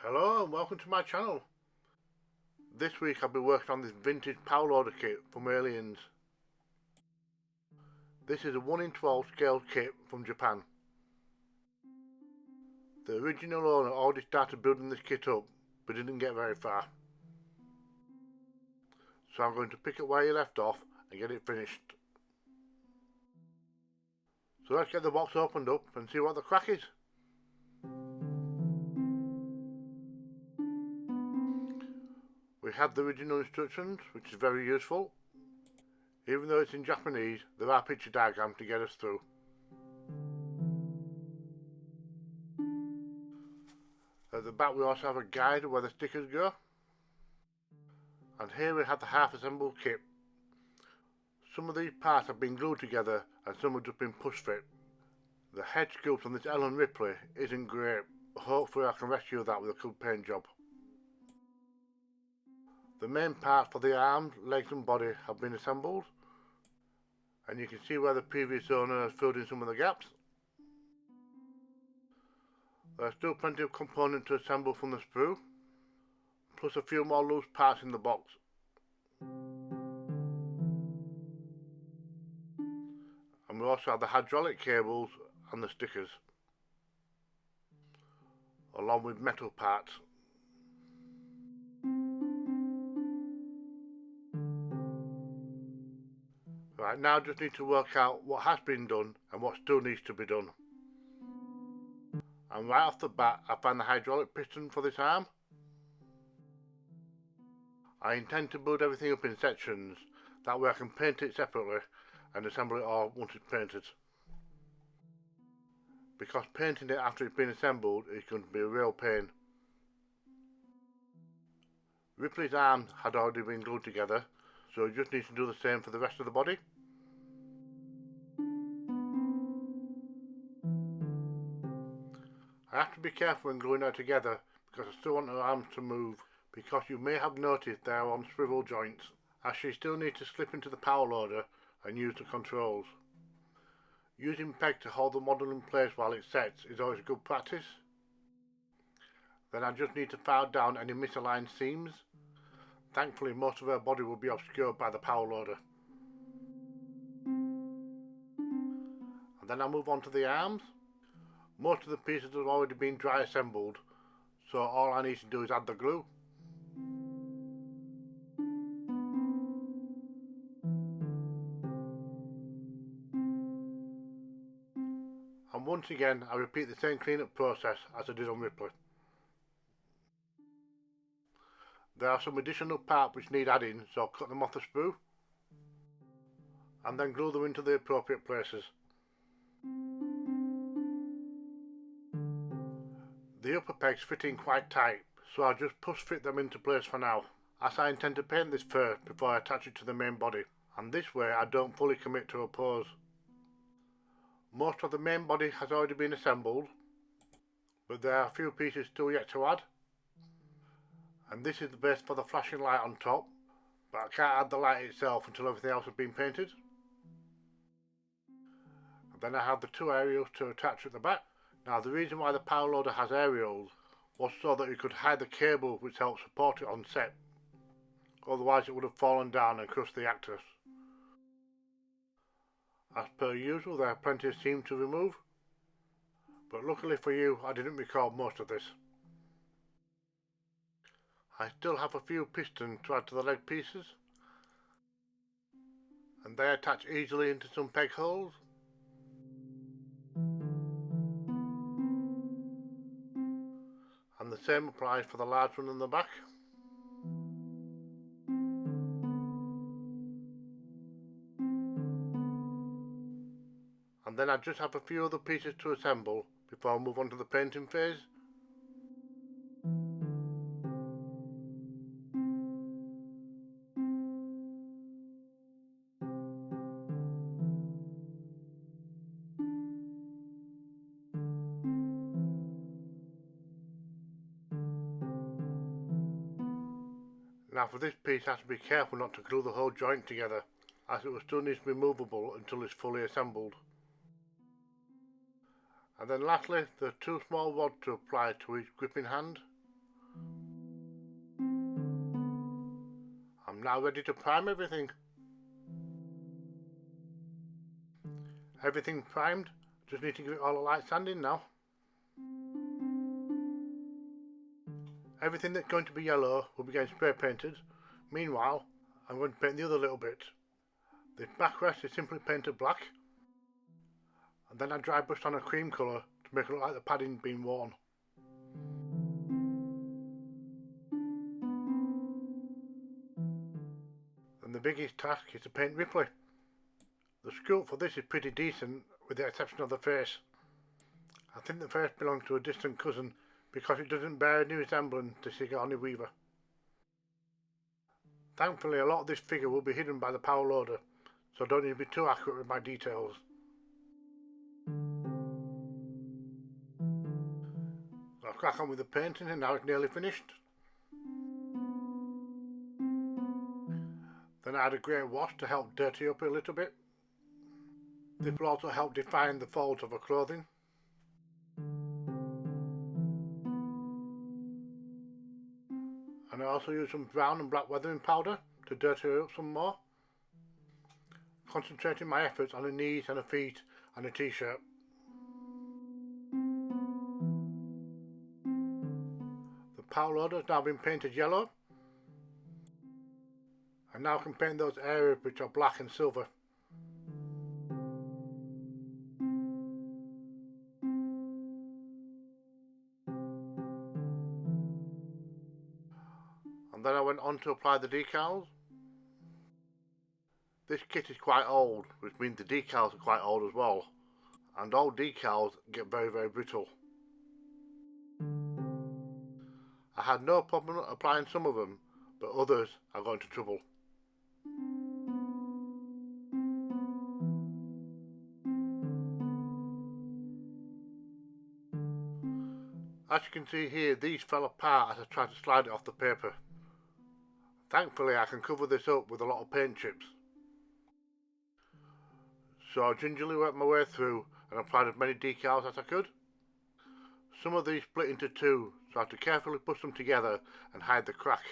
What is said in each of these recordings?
Hello and welcome to my channel. This week I'll be working on this vintage power loader kit from Aliens. This is a 1 in 12 scale kit from Japan. The original owner already started building this kit up but didn't get very far. So I'm going to pick up where he left off and get it finished. So let's get the box opened up and see what the crack is. We have the original instructions, which is very useful. Even though it's in Japanese, there are picture diagrams to get us through. At the back we also have a guide of where the stickers go. And here we have the half assembled kit. Some of these parts have been glued together and some have just been push fit. The head sculpt on this Ellen Ripley isn't great, but hopefully I can rescue that with a good paint job. The main parts for the arms, legs and body have been assembled, and you can see where the previous owner has filled in some of the gaps. There are still plenty of components to assemble from the sprue, plus a few more loose parts in the box. And we also have the hydraulic cables and the stickers, along with metal parts. Right now I just need to work out what has been done and what still needs to be done. And right off the bat I found the hydraulic piston for this arm. I intend to build everything up in sections, that way I can paint it separately and assemble it all once it's painted. Because painting it after it's been assembled is going to be a real pain. Ripley's arms had already been glued together, so he just needs to do the same for the rest of the body. I have to be careful when gluing her together because I still want her arms to move, because you may have noticed they are on swivel joints, as she still needs to slip into the power loader and use the controls. Using peg to hold the model in place while it sets is always a good practice. Then I just need to file down any misaligned seams. Thankfully most of her body will be obscured by the power loader. And then I move on to the arms. Most of the pieces have already been dry assembled, so all I need to do is add the glue. And once again I repeat the same cleanup process as I did on Ripley. There are some additional parts which need adding, so I'll cut them off the sprue and then glue them into the appropriate places. The upper pegs fit in quite tight, so I'll just push fit them into place for now, as I intend to paint this first before I attach it to the main body, and this way I don't fully commit to a pose. Most of the main body has already been assembled, but there are a few pieces still yet to add. And this is the base for the flashing light on top, but I can't add the light itself until everything else has been painted. And then I have the two aerials to attach at the back. Now the reason why the power loader has aerials was so that you could hide the cable which helps support it on set, otherwise it would have fallen down and crushed the actress. As per usual there are plenty of seam to remove, but luckily for you I didn't record most of this. I still have a few pistons to add to the leg pieces, and they attach easily into some peg holes. And the same applies for the large one in the back. And then I just have a few other pieces to assemble before I move on to the painting phase. Now for this piece I have to be careful not to glue the whole joint together, as it will still need to be movable until it's fully assembled. And then lastly there are two small rods to apply to each gripping hand. I'm now ready to prime everything. Everything primed, just need to give it all a light sanding now. Everything that's going to be yellow will be getting spray painted. Meanwhile, I'm going to paint the other little bit. The backrest is simply painted black, and then I dry brushed on a cream colour to make it look like the padding's been worn. And the biggest task is to paint Ripley. The sculpt for this is pretty decent, with the exception of the face. I think the face belongs to a distant cousin because it doesn't bear any resemblance to Sigourney Weaver. Thankfully, a lot of this figure will be hidden by the power loader, so I don't need to be too accurate with my details. I'll crack on with the painting, and now it's nearly finished. Then I add a grey wash to help dirty up a little bit. This will also help define the folds of her clothing. And I also use some brown and black weathering powder to dirty her up some more, concentrating my efforts on her knees and her feet and her t-shirt. The power loader has now been painted yellow, and now I can paint those areas which are black and silver. And then I went on to apply the decals. This kit is quite old, which means the decals are quite old as well, and old decals get very, very brittle. I had no problem applying some of them, but others I got into trouble. As you can see here, these fell apart as I tried to slide it off the paper. Thankfully, I can cover this up with a lot of paint chips. So I gingerly worked my way through and applied as many decals as I could. Some of these split into two, so I had to carefully push them together and hide the crack.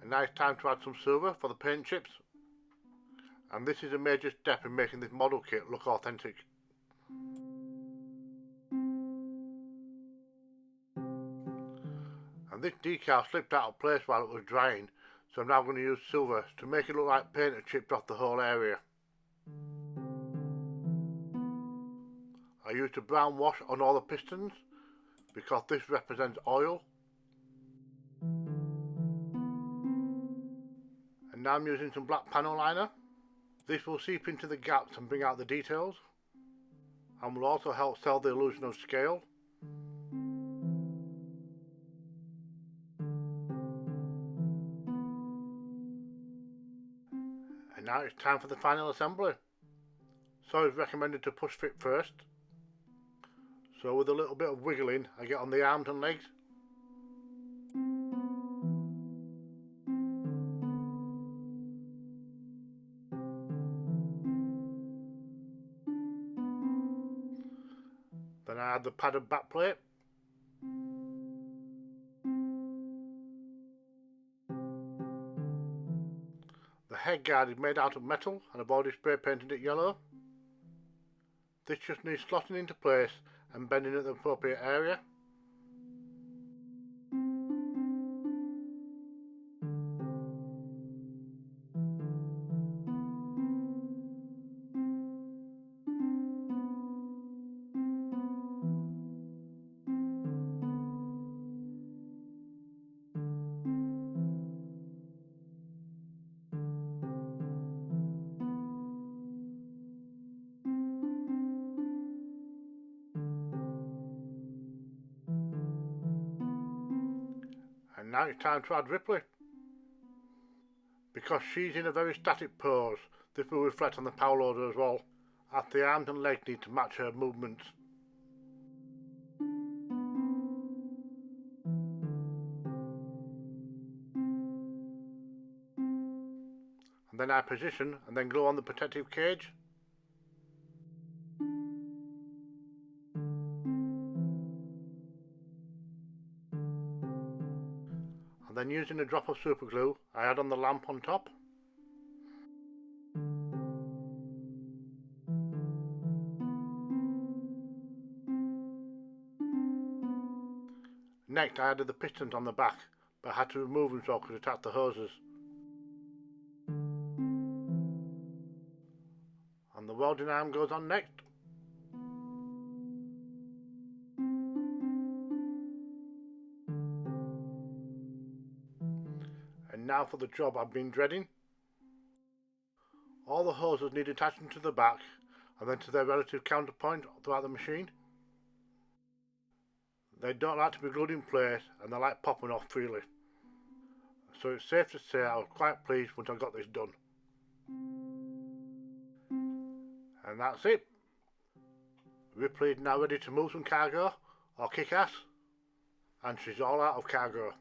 And now it's time to add some silver for the paint chips. And this is a major step in making this model kit look authentic. And this decal slipped out of place while it was drying, so I'm now going to use silver to make it look like paint had chipped off the whole area. I used a brown wash on all the pistons because this represents oil. And now I'm using some black panel liner. This will seep into the gaps and bring out the details, and will also help sell the illusion of scale. And now it's time for the final assembly. So it's recommended to push fit first. So with a little bit of wiggling, I get on the arms and legs. Then I add the padded back plate. The head guard is made out of metal and I've already spray painted it yellow. This just needs slotting into place and bending at the appropriate area. And now it's time to add Ripley. Because she's in a very static pose, this will reflect on the power loader as well, as the arms and legs need to match her movements. And then I position and then glue on the protective cage. using a drop of super glue I add on the lamp on top. Next I added the pistons on the back, but I had to remove them so I could attach the hoses. And the welding arm goes on next. And now for the job I've been dreading. All the hoses need attaching to the back and then to their relative counterpoint throughout the machine. They don't like to be glued in place and they like popping off freely. So it's safe to say I was quite pleased once I got this done. And that's it. Ripley is now ready to move some cargo, or kick ass, and she's all out of cargo.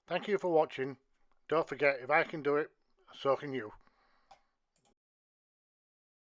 Thank you for watching. Don't forget, if I can do it, so can you.